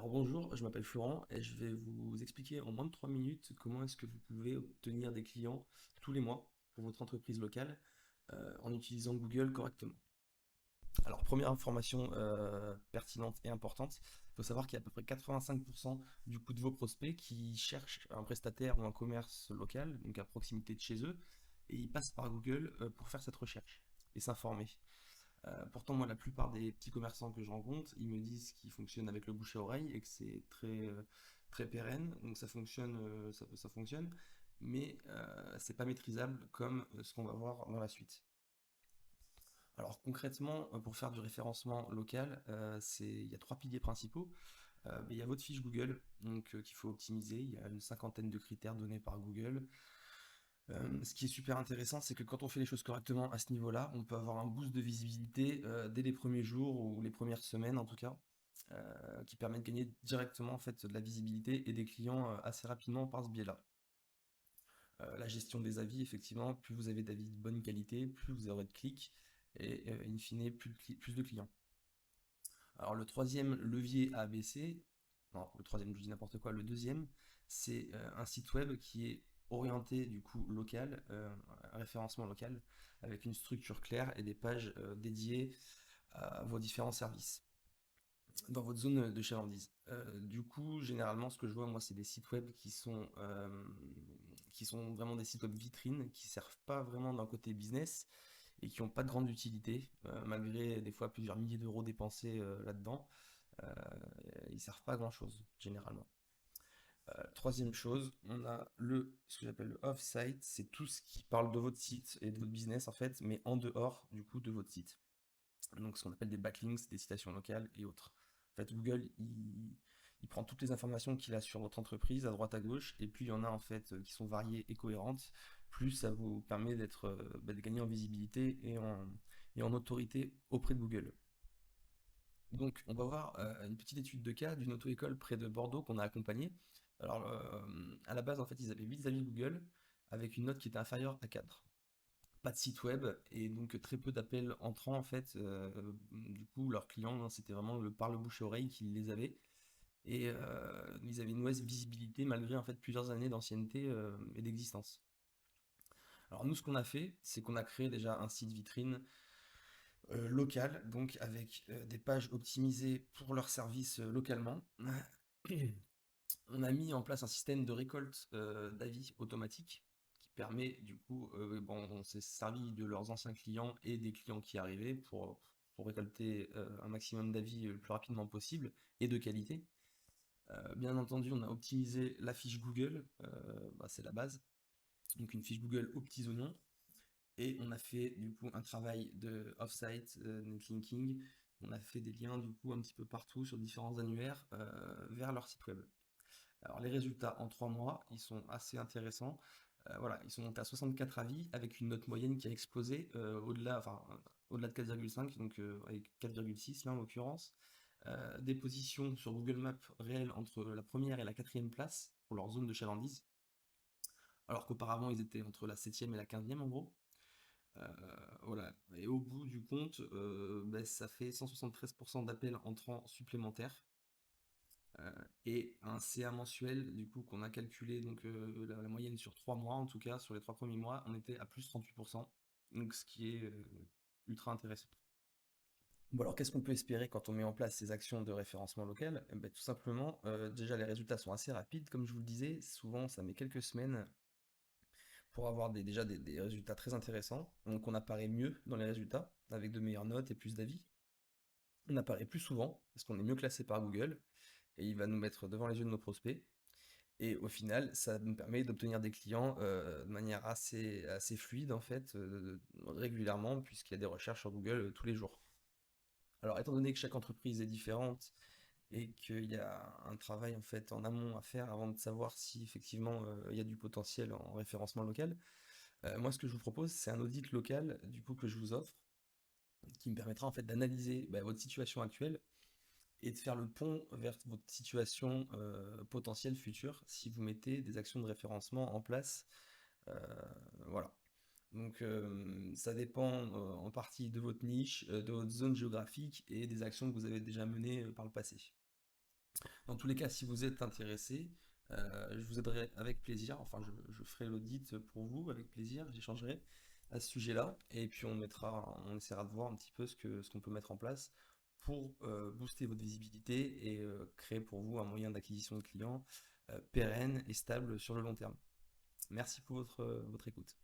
Alors bonjour, je m'appelle Florent et je vais vous expliquer en moins de 3 minutes comment est-ce que vous pouvez obtenir des clients tous les mois pour votre entreprise locale en utilisant Google correctement. Alors première information pertinente et importante, il faut savoir qu'il y a à peu près 85% du coup de vos prospects qui cherchent un prestataire ou un commerce local, donc à proximité de chez eux, et ils passent par Google pour faire cette recherche et s'informer. Pourtant, moi, la plupart des petits commerçants que je rencontre, ils me disent qu'ils fonctionnent avec le bouche à oreille et que c'est très pérenne. Donc ça fonctionne, ça fonctionne, mais c'est pas maîtrisable comme ce qu'on va voir dans la suite. Alors concrètement, pour faire du référencement local, il y a trois piliers principaux. Il y a votre fiche Google, donc qu'il faut optimiser. Il y a une cinquantaine de critères donnés par Google. Ce qui est super intéressant, c'est que quand on fait les choses correctement à ce niveau-là, on peut avoir un boost de visibilité dès les premiers jours ou les premières semaines en tout cas, qui permet de gagner directement en fait de la visibilité et des clients assez rapidement par ce biais-là. La gestion des avis, effectivement, plus vous avez d'avis de bonne qualité, plus vous aurez de clics et in fine plus de clients. Alors le troisième levier à baisser, non, le troisième, je dis n'importe quoi, le deuxième, c'est un site web qui est orienté du coup local, un référencement local, avec une structure claire et des pages dédiées à vos différents services dans votre zone de chalandise. Du coup, généralement, ce que je vois, moi, c'est des sites web qui sont vraiment des sites web vitrines, qui servent pas vraiment d'un côté business et qui n'ont pas de grande utilité, malgré des fois plusieurs milliers d'euros dépensés là-dedans. Euh, Ils servent pas à grand chose, généralement. Troisième chose, on a ce que j'appelle le off-site, c'est tout ce qui parle de votre site et de votre business en fait, mais en dehors du coup de votre site. Donc ce qu'on appelle des backlinks, des citations locales et autres. En fait, Google, il prend toutes les informations qu'il a sur votre entreprise à droite à gauche, et plus il y en a en fait qui sont variées et cohérentes, plus ça vous permet de gagner en visibilité et en autorité auprès de Google. Donc, on va voir une petite étude de cas d'une auto-école près de Bordeaux qu'on a accompagnée. Alors, à la base, en fait, ils avaient 8 avis Google avec une note qui était inférieure à 4. Pas de site web et donc très peu d'appels entrants, en fait. Du coup, leurs clients, hein, c'était vraiment par le bouche à oreille qu'ils les avaient. Et ils avaient une mauvaise visibilité malgré en fait plusieurs années d'ancienneté et d'existence. Alors, nous, ce qu'on a fait, c'est qu'on a créé déjà un site vitrine local, donc avec des pages optimisées pour leurs services localement. On a mis en place un système de récolte d'avis automatique qui permet du coup, bon, on s'est servi de leurs anciens clients et des clients qui arrivaient pour récolter un maximum d'avis le plus rapidement possible et de qualité. Bien entendu, on a optimisé la fiche Google, c'est la base, donc une fiche Google aux petits oignons. Et on a fait du coup un travail de off-site, netlinking. On a fait des liens du coup un petit peu partout sur différents annuaires vers leur site web. Alors les résultats en 3 mois, ils sont assez intéressants. Voilà, ils sont montés à 64 avis avec une note moyenne qui a explosé au-delà de 4,5, donc avec 4,6 là en l'occurrence. Des positions sur Google Maps réelles entre la première et la quatrième place pour leur zone de chalandise, alors qu'auparavant ils étaient entre la septième et la 15e en gros. Euh, voilà. Et au bout du compte, ça fait 173% d'appels entrants supplémentaires euh, et un CA mensuel du coup qu'on a calculé donc la moyenne sur 3 mois en tout cas sur les 3 premiers mois on était à plus 38%, donc ce qui est ultra intéressant. Bon alors qu'est-ce qu'on peut espérer quand on met en place ces actions de référencement local? Eh ben, tout simplement, déjà les résultats sont assez rapides comme je vous le disais, souvent ça met quelques semaines pour avoir déjà des résultats très intéressants. Donc on apparaît mieux dans les résultats, avec de meilleures notes et plus d'avis. On apparaît plus souvent, parce qu'on est mieux classé par Google, et il va nous mettre devant les yeux de nos prospects. Et au final, ça nous permet d'obtenir des clients de manière assez fluide, en fait, régulièrement, puisqu'il y a des recherches sur Google tous les jours. Alors, étant donné que chaque entreprise est différente et qu'il y a un travail en fait en amont à faire avant de savoir si effectivement il y a du potentiel en référencement local, moi, ce que je vous propose, c'est un audit local, du coup, que je vous offre, qui me permettra en fait d'analyser votre situation actuelle et de faire le pont vers votre situation potentielle future si vous mettez des actions de référencement en place. Euh, voilà. Donc, ça dépend en partie de votre niche, de votre zone géographique et des actions que vous avez déjà menées par le passé. Dans tous les cas, si vous êtes intéressé, je vous aiderai avec plaisir. Enfin, je ferai l'audit pour vous avec plaisir. J'échangerai à ce sujet-là. Et puis on essaiera de voir un petit peu ce qu'on peut mettre en place pour booster votre visibilité et créer pour vous un moyen d'acquisition de clients pérenne et stable sur le long terme. Merci pour votre écoute.